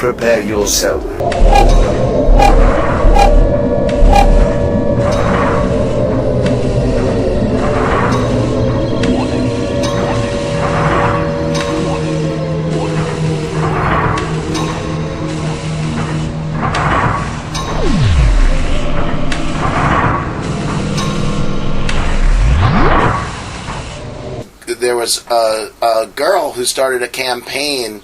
prepare yourself. There was a girl who started a campaign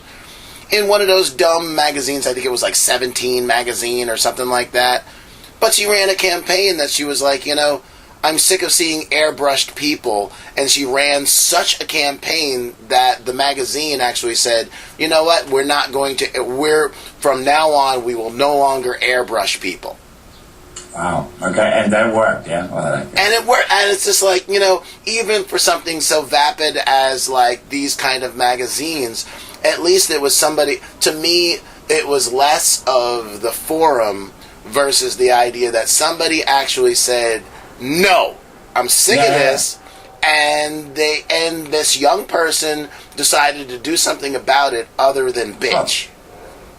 in one of those dumb magazines. I think it was like 17 magazine or something like that. But she ran a campaign that she was like, I'm sick of seeing airbrushed people. And she ran such a campaign that the magazine actually said, you know what, from now on, we will no longer airbrush people. Wow. Okay, and that worked, yeah. Well, and it worked, and it's just like, even for something so vapid as like these kind of magazines, at least it was somebody. To me, it was less of the forum versus the idea that somebody actually said, "No, I'm sick of this," and this young person decided to do something about it other than bitch.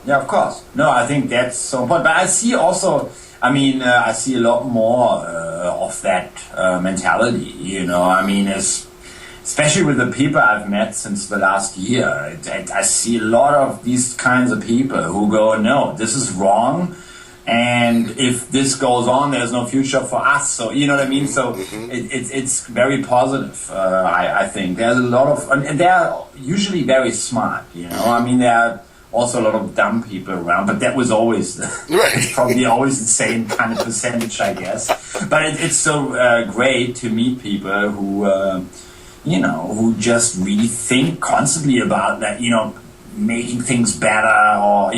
Yeah, of course. No, I think that's so important. But I see also. I see a lot more of that mentality, especially with the people I've met since the last year. I see a lot of these kinds of people who go, no, this is wrong, and if this goes on, there's no future for us. So, you know what I mean? So it's very positive, I think. There's a lot of, and they're usually very smart, there are also a lot of dumb people around, but that was always it's probably always the same kind of percentage, I guess. But it's so great to meet people who, who just really think constantly about that, making things better, or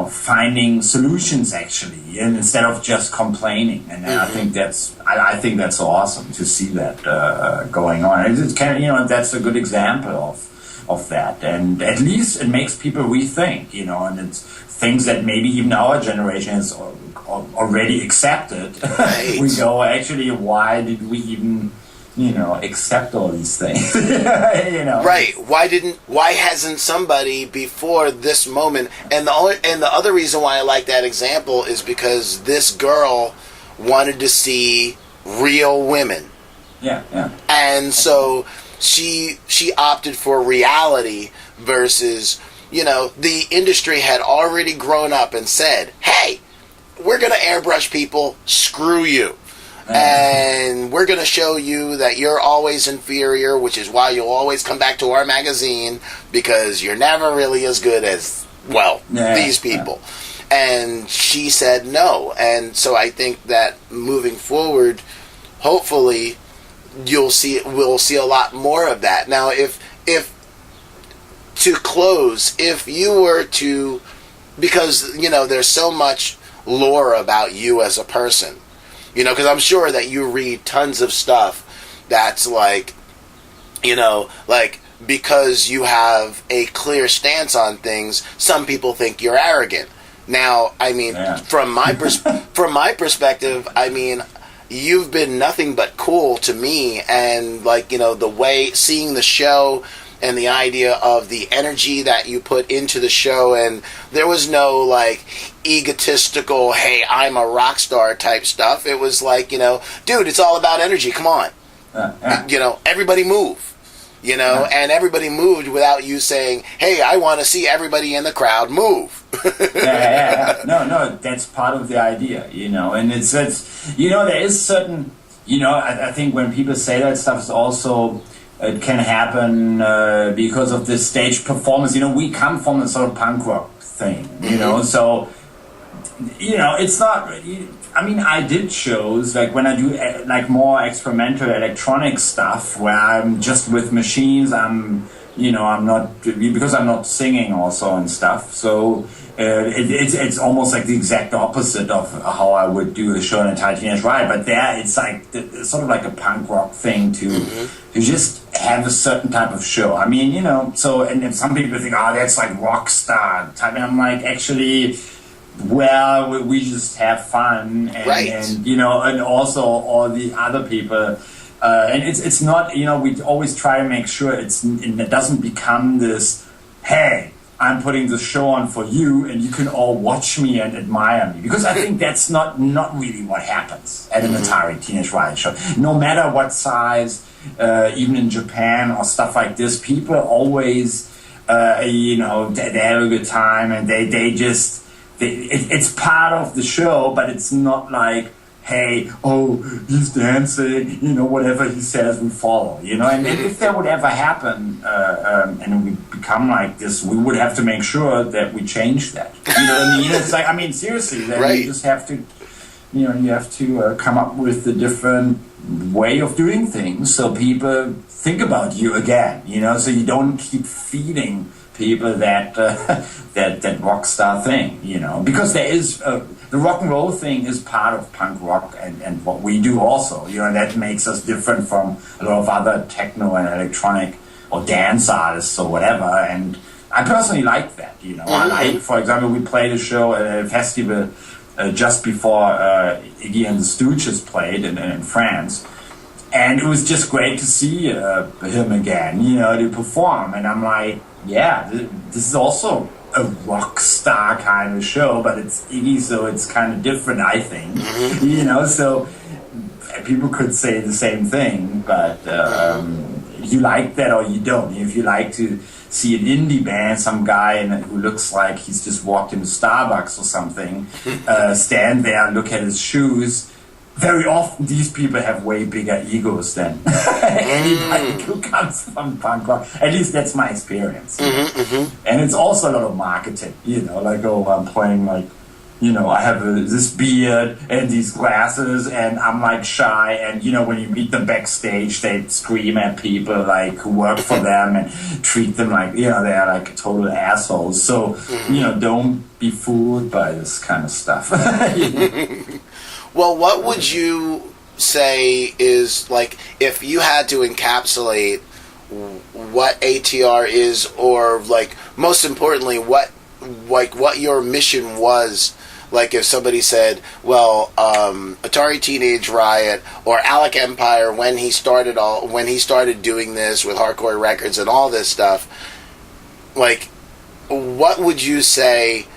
finding solutions actually, and instead of just complaining. And I think that's awesome to see that going on. It's kind of, that's a good example of that, and at least it makes people rethink, and it's things that maybe even our generation has already accepted. Right. We go, actually, why did we even, accept all these things? Right. Why hasn't somebody before this moment? And the other reason why I like that example is because this girl wanted to see real women. Yeah. And so she opted for reality versus, the industry had already grown up and said, hey, we're going to airbrush people, screw you. And we're going to show you that you're always inferior, which is why you'll always come back to our magazine, because you're never really as good as, these people. And she said no. And so I think that moving forward, hopefully, we'll see a lot more of that. Now, if to close, if you were to, because, there's so much lore about you as a person, because I'm sure that you read tons of stuff that's like, because you have a clear stance on things, some people think you're arrogant. Now, from my perspective, you've been nothing but cool to me, and the way, seeing the show and the idea of the energy that you put into the show, and there was no egotistical, hey, I'm a rock star type stuff. It was dude, it's all about energy, come on. Everybody move. And everybody moved without you saying, hey, I want to see everybody in the crowd move. No, that's part of the idea, and it's there is certain, I think when people say that stuff, it's also, it can happen because of the stage performance. We come from a sort of punk rock thing, so, it's not, I did shows, when I do, more experimental electronic stuff, where I'm just with machines, I'm not, because I'm not singing also and stuff, so it's almost like the exact opposite of how I would do a show in Atari Teenage Riot, but there it's sort of like a punk rock thing to just have a certain type of show. So, and if some people think, oh, that's like rock star type, and I'm like, actually, well, we just have fun, and and also all the other people, and it's not, we always try to make sure it doesn't become this, hey, I'm putting the show on for you, and you can all watch me and admire me. Because I think that's not really what happens at an Atari Teenage Riot show. No matter what size, even in Japan or stuff like this, people always, they have a good time, and it's part of the show, but it's not like, hey, he's dancing, whatever he says, we follow, And if that would ever happen, and we become like this, we would have to make sure that we change that. You know what I mean? It's like, seriously, then right. You just have to, you have to come up with a different way of doing things so people think about you again, so you don't keep feeding people that that rock star thing, because there is the rock and roll thing is part of punk rock and what we do also, and that makes us different from a lot of other techno and electronic or dance artists or whatever. And I personally like that, I like, for example, we played a show at a festival just before Iggy and the Stooges played in France. And it was just great to see him again, to perform. And I'm like, yeah, this is also a rock star kind of show, but it's Iggy, so it's kind of different, I think. So people could say the same thing, but you like that or you don't. If you like to see an indie band, some guy who looks like he's just walked into Starbucks or something, stand there and look at his shoes, very often these people have way bigger egos than anybody who comes from punk rock. At least that's my experience. And it's also a lot of marketing, like, I'm playing like, I have this beard and these glasses and I'm like shy, and when you meet them backstage they scream at people like who work for them and treat them like, they're like total assholes. So, don't be fooled by this kind of stuff. Well, what would you say is, like, if you had to encapsulate what ATR is, or, like, most importantly, what your mission was, like, if somebody said, well, Atari Teenage Riot or Alec Empire, when he started doing this with Hardcore Records and all this stuff, like, what would you say,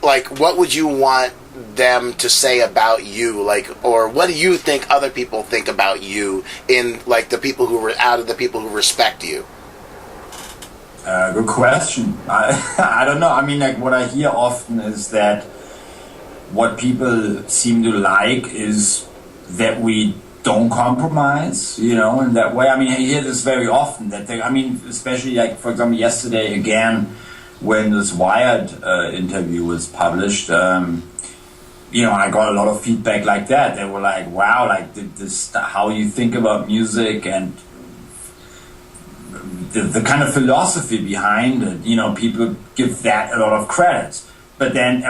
like, what would you want them to say about you, like, or what do you think other people think about you in, like, the people who were out of the people who respect you? Good question. I don't know. Like, what I hear often is that what people seem to like is that we don't compromise, in that way. I hear this very often, that they, especially, like, for example, yesterday again, when this Wired interview was published, I got a lot of feedback like that. They were like, wow, like, this, how you think about music and the kind of philosophy behind it, people give that a lot of credit. But then,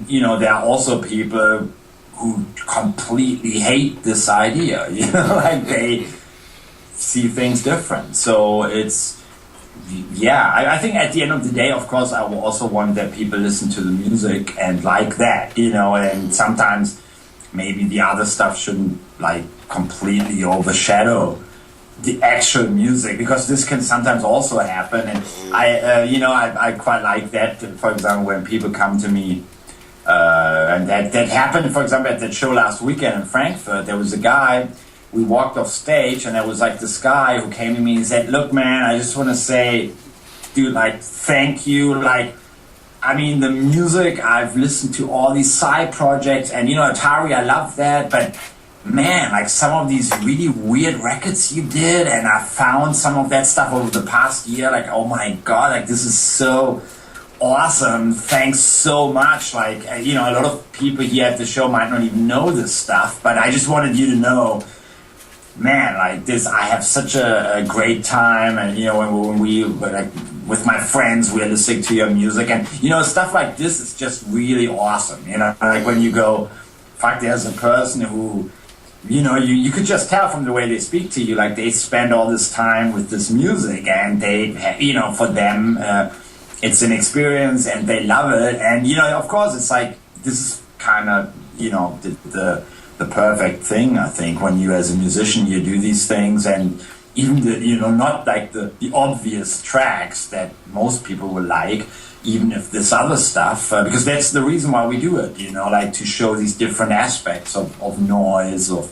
there are also people who completely hate this idea, like they see things different. So it's, I think at the end of the day, of course, I will also want that people listen to the music and like that, and sometimes maybe the other stuff shouldn't, like, completely overshadow the actual music, because this can sometimes also happen. And I quite like that, for example, when people come to me, and that happened, for example, at that show last weekend in Frankfurt. There was a guy, we walked off stage, and there was like this guy who came to me and said, look, man, I just want to say, dude, like, thank you. Like, the music, I've listened to all these side projects, and, Atari, I love that, but man, like, some of these really weird records you did, and I found some of that stuff over the past year, like, oh my God, like, this is so awesome. Thanks so much. Like, a lot of people here at the show might not even know this stuff, but I just wanted you to know, man, like, this, I have such a great time, and when we like with my friends, we're listening to your music, and stuff like this is just really awesome. Like, when you go, fuck, there's a person who, you could just tell from the way they speak to you, like, they spend all this time with this music, and they, for them, it's an experience, and they love it, and of course, it's like, this is kind of, the perfect thing, I think, when you, as a musician, you do these things, and even the, not like the obvious tracks that most people will like, even if this other stuff, because that's the reason why we do it, like to show these different aspects of noise, of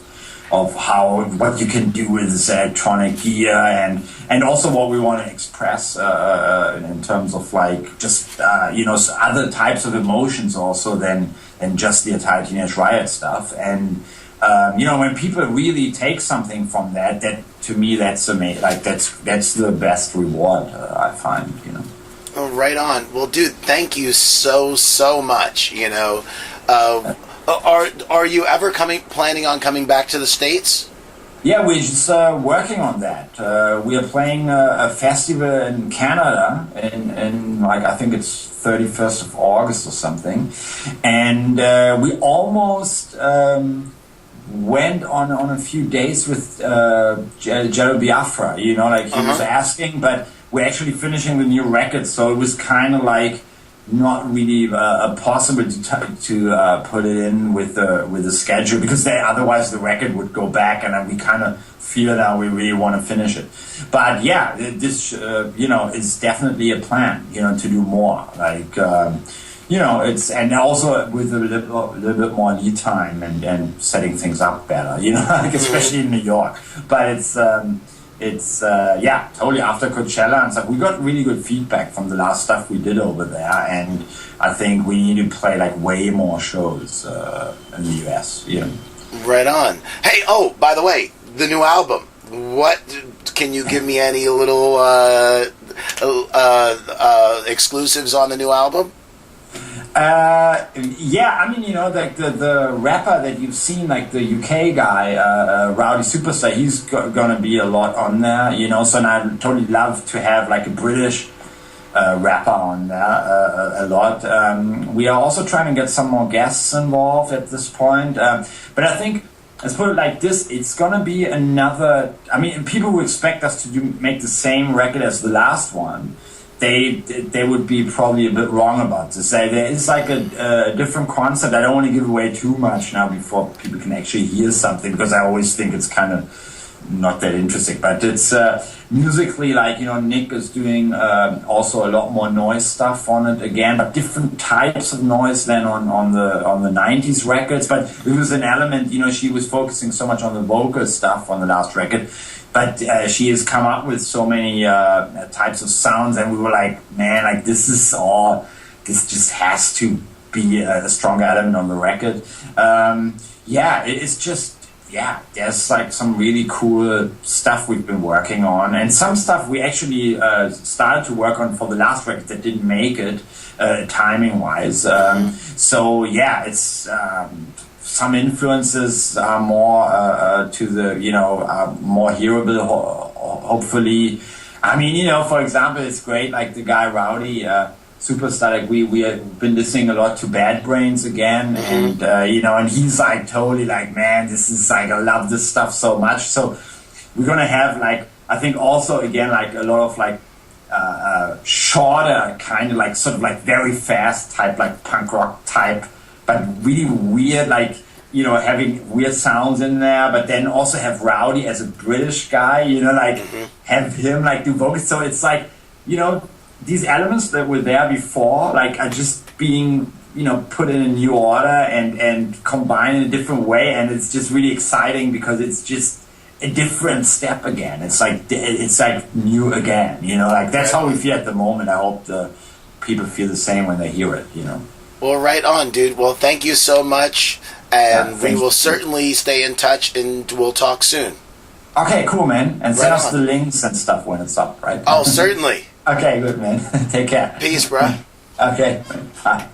what you can do with this electronic gear, and also what we want to express in terms of like just other types of emotions also than just the Atari Teenage Riot stuff. And when people really take something from that to me, that's amazing. Like that's the best reward, I find. Oh, right on. Well, dude, thank you so much. Are you ever planning on coming back to the States? Yeah, we're just working on that. We are playing a festival in Canada in like, I think it's 31st of August or something, and we almost went on a few days with Darryl Biafra. He was asking, but we're actually finishing the new record, so it was kind of like not really possible to put it in with the schedule, because otherwise the record would go back, and we kind of feel now we really want to finish it. But yeah, this is definitely a plan, to do more. Like it's, and also with a little bit more lead time and setting things up better, like especially in New York. But it's totally after Coachella and stuff. We got really good feedback from the last stuff we did over there, and I think we need to play like way more shows in the US. Right on. Hey, oh, by the way, the new album. What can you give me any little exclusives on the new album? Like the rapper that you've seen, like the UK guy, Rowdy Superstar, he's gonna be a lot on there, so and I'd totally love to have like a British rapper on there a lot. We are also trying to get some more guests involved at this point, but I think, let's put it like this, it's gonna be another, people who expect us to make the same record as the last one, they would be probably a bit wrong about this. There is like a different concept. I don't want to give away too much now before people can actually hear something, because I always think it's kind of not that interesting. But it's musically, like, Nick is doing also a lot more noise stuff on it again, but different types of noise than on the 90s records. But it was an element, she was focusing so much on the vocal stuff on the last record. But she has come up with so many types of sounds, and we were like, man, like this just has to be a strong element on the record. It's just, there's like some really cool stuff we've been working on, and some stuff we actually started to work on for the last record that didn't make it timing-wise. It's some influences are more to the, more hearable, hopefully. For example, it's great, like the guy Rowdy Superstar, like we have been listening a lot to Bad Brains again, and and he's like totally like, man, this is like, I love this stuff so much. So we're gonna have like, I think also again like a lot of like shorter kind of like sort of like very fast type, like punk rock type, but really weird, like, having weird sounds in there, but then also have Rowdy as a British guy, have him like do vocals. So it's like, these elements that were there before, like, are just being, put in a new order and combined in a different way. And it's just really exciting because it's just a different step again. It's like new again, like that's how we feel at the moment. I hope the people feel the same when they hear it, Well, right on, dude. Well, thank you so much, and we will certainly stay in touch, and we'll talk soon. Okay, cool, man. And send us the links and stuff when it's up, right? Oh, certainly. Okay, good, man. Take care. Peace, bro. Okay, bye.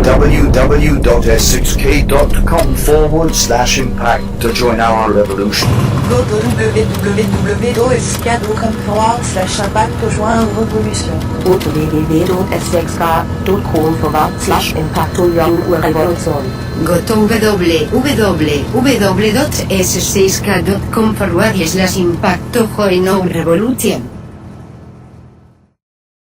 Go to www.s6k.com/impact to join our revolution. Go to www.s6k.com/impact to join our revolution. Go to www.s6k.com/impact to join our revolution. Go to www.s6k.com/impact to join our revolution.